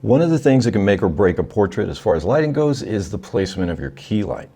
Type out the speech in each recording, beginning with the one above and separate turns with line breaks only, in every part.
One of the things that can make or break a portrait as far as lighting goes is the placement of your key light.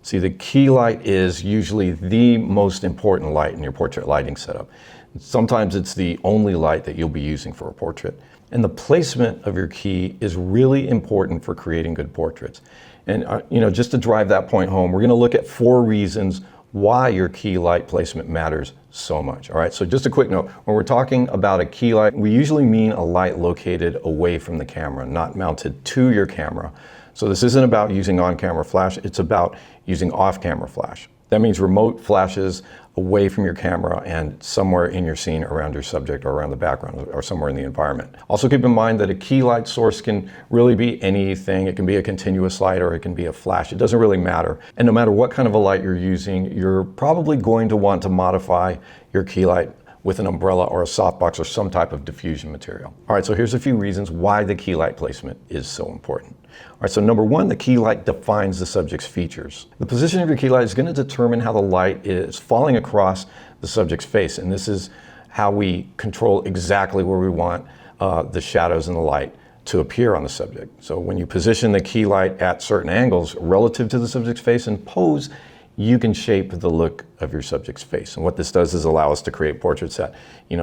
See, the key light is usually the most important light in your portrait lighting setup. Sometimes it's the only light that you'll be using for a portrait. And the placement of your key is really important for creating good portraits. And just to drive that point home, we're going to look at 4 reasons why your key light placement matters so much. All right, so just a quick note, when we're talking about a key light, we usually mean a light located away from the camera, not mounted to your camera. So this isn't about using on-camera flash, it's about using off-camera flash. That means remote flashes away from your camera and somewhere in your scene around your subject or around the background or somewhere in the environment. Also keep in mind that a key light source can really be anything. It can be a continuous light or it can be a flash. It doesn't really matter. And no matter what kind of a light you're using, you're probably going to want to modify your key light with an umbrella or a softbox or some type of diffusion material. All right, so here's a few reasons why the key light placement is so important. All right, so number 1, the key light defines the subject's features. The position of your key light is going to determine how the light is falling across the subject's face, and this is how we control exactly where we want the shadows and the light to appear on the subject. So when you position the key light at certain angles relative to the subject's face and pose, you can shape the look of your subject's face. And what this does is allow us to create portraits that,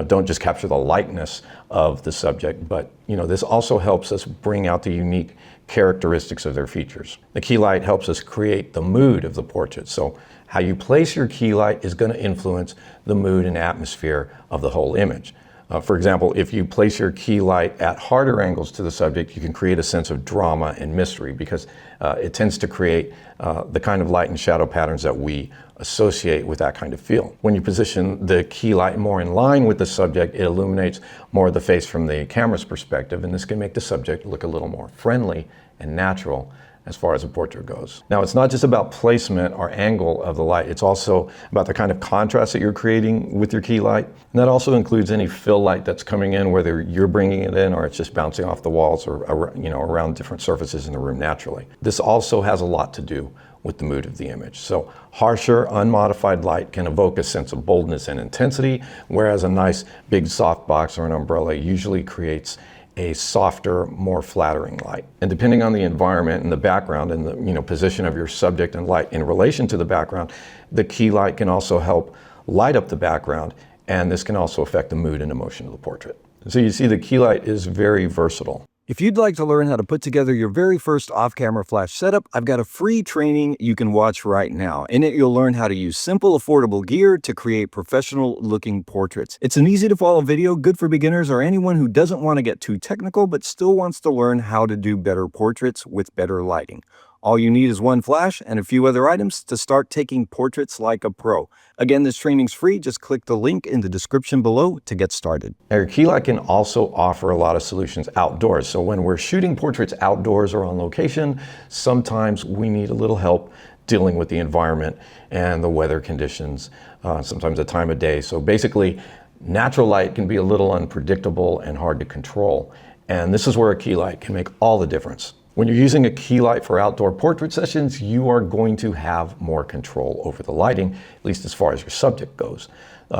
don't just capture the likeness of the subject, but, this also helps us bring out the unique characteristics of their features. The key light helps us create the mood of the portrait. So how you place your key light is going to influence the mood and atmosphere of the whole image. For example, if you place your key light at harder angles to the subject, you can create a sense of drama and mystery because it tends to create the kind of light and shadow patterns that we associate with that kind of feel. When you position the key light more in line with the subject, it illuminates more of the face from the camera's perspective, and this can make the subject look a little more friendly and natural as far as a portrait goes. Now, it's not just about placement or angle of the light, it's also about the kind of contrast that you're creating with your key light. And that also includes any fill light that's coming in, whether you're bringing it in or it's just bouncing off the walls or around different surfaces in the room naturally. This also has a lot to do with the mood of the image. So harsher, unmodified light can evoke a sense of boldness and intensity, whereas a nice big softbox or an umbrella usually creates a softer, more flattering light. And depending on the environment and the background and the position of your subject and light in relation to the background, the key light can also help light up the background, and this can also affect the mood and emotion of the portrait. So you see, the key light is very versatile.
If you'd like to learn how to put together your very first off-camera flash setup, I've got a free training you can watch right now. In it, you'll learn how to use simple, affordable gear to create professional-looking portraits. It's an easy-to-follow video, good for beginners or anyone who doesn't want to get too technical but still wants to learn how to do better portraits with better lighting. All you need is one flash and a few other items to start taking portraits like a pro. Again, this training's free. Just click the link in the description below to get started.
Now, your key light can also offer a lot of solutions outdoors. So when we're shooting portraits outdoors or on location, sometimes we need a little help dealing with the environment and the weather conditions, sometimes the time of day. So basically, natural light can be a little unpredictable and hard to control. And this is where a key light can make all the difference. When you're using a key light for outdoor portrait sessions, you are going to have more control over the lighting, at least as far as your subject goes.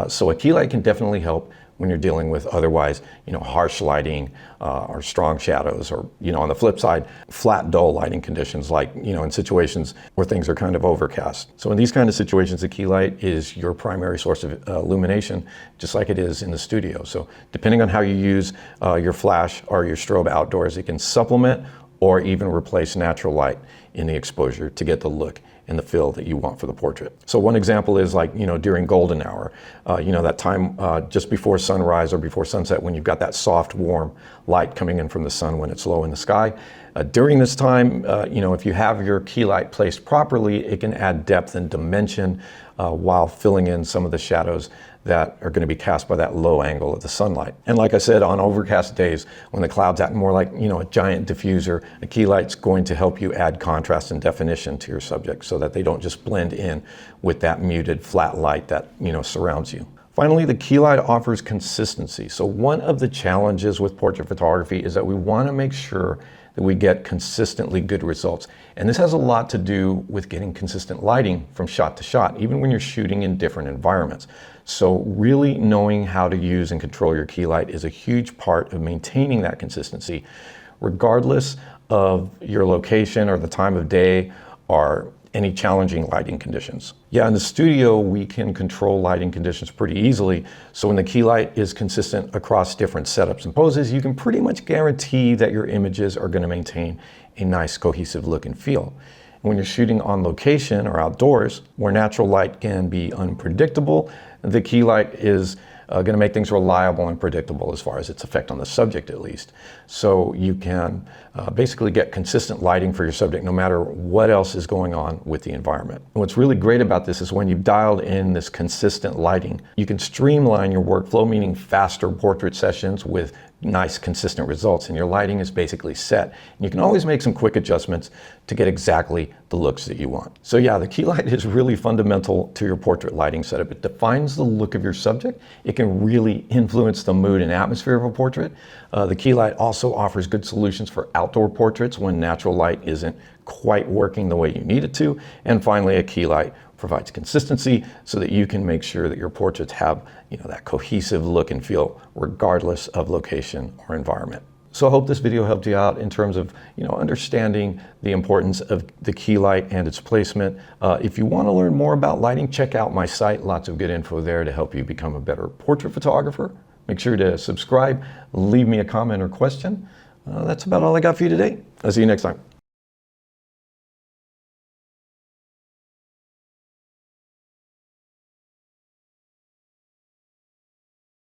So a key light can definitely help when you're dealing with otherwise, harsh lighting or strong shadows, or, on the flip side, flat, dull lighting conditions, like, in situations where things are kind of overcast. So in these kind of situations, the key light is your primary source of illumination, just like it is in the studio. So depending on how you use your flash or your strobe outdoors, it can supplement or even replace natural light in the exposure to get the look and the feel that you want for the portrait. So one example is like, during golden hour, that time just before sunrise or before sunset, when you've got that soft, warm light coming in from the sun when it's low in the sky. During this time, if you have your key light placed properly, it can add depth and dimension while filling in some of the shadows that are going to be cast by that low angle of the sunlight. And like I said, on overcast days, when the clouds act more like, a giant diffuser, a key light's going to help you add contrast and definition to your subject so that they don't just blend in with that muted flat light that, surrounds you. Finally, the key light offers consistency. So one of the challenges with portrait photography is that we want to make sure that we get consistently good results. And this has a lot to do with getting consistent lighting from shot to shot, even when you're shooting in different environments. So really knowing how to use and control your key light is a huge part of maintaining that consistency regardless of your location or the time of day or any challenging lighting conditions. Yeah, in the studio, we can control lighting conditions pretty easily. So when the key light is consistent across different setups and poses, you can pretty much guarantee that your images are going to maintain a nice cohesive look and feel. When you're shooting on location or outdoors, where natural light can be unpredictable, the key light is going to make things reliable and predictable as far as its effect on the subject, at least. So you can basically get consistent lighting for your subject no matter what else is going on with the environment. And what's really great about this is when you've dialed in this consistent lighting, you can streamline your workflow, meaning faster portrait sessions with nice consistent results, and your lighting is basically set. And you can always make some quick adjustments to get exactly the looks that you want. So yeah, the key light is really fundamental to your portrait lighting setup. It defines the look of your subject. It can really influence the mood and atmosphere of a portrait. The key light also offers good solutions for outdoor portraits when natural light isn't quite working the way you need it to. And finally, a key light provides consistency so that you can make sure that your portraits have, that cohesive look and feel regardless of location or environment. So I hope this video helped you out in terms of understanding the importance of the key light and its placement. If you want to learn more about lighting, check out my site. Lots of good info there to help you become a better portrait photographer. Make sure to subscribe, leave me a comment or question. That's about all I got for you today. I'll see you next time.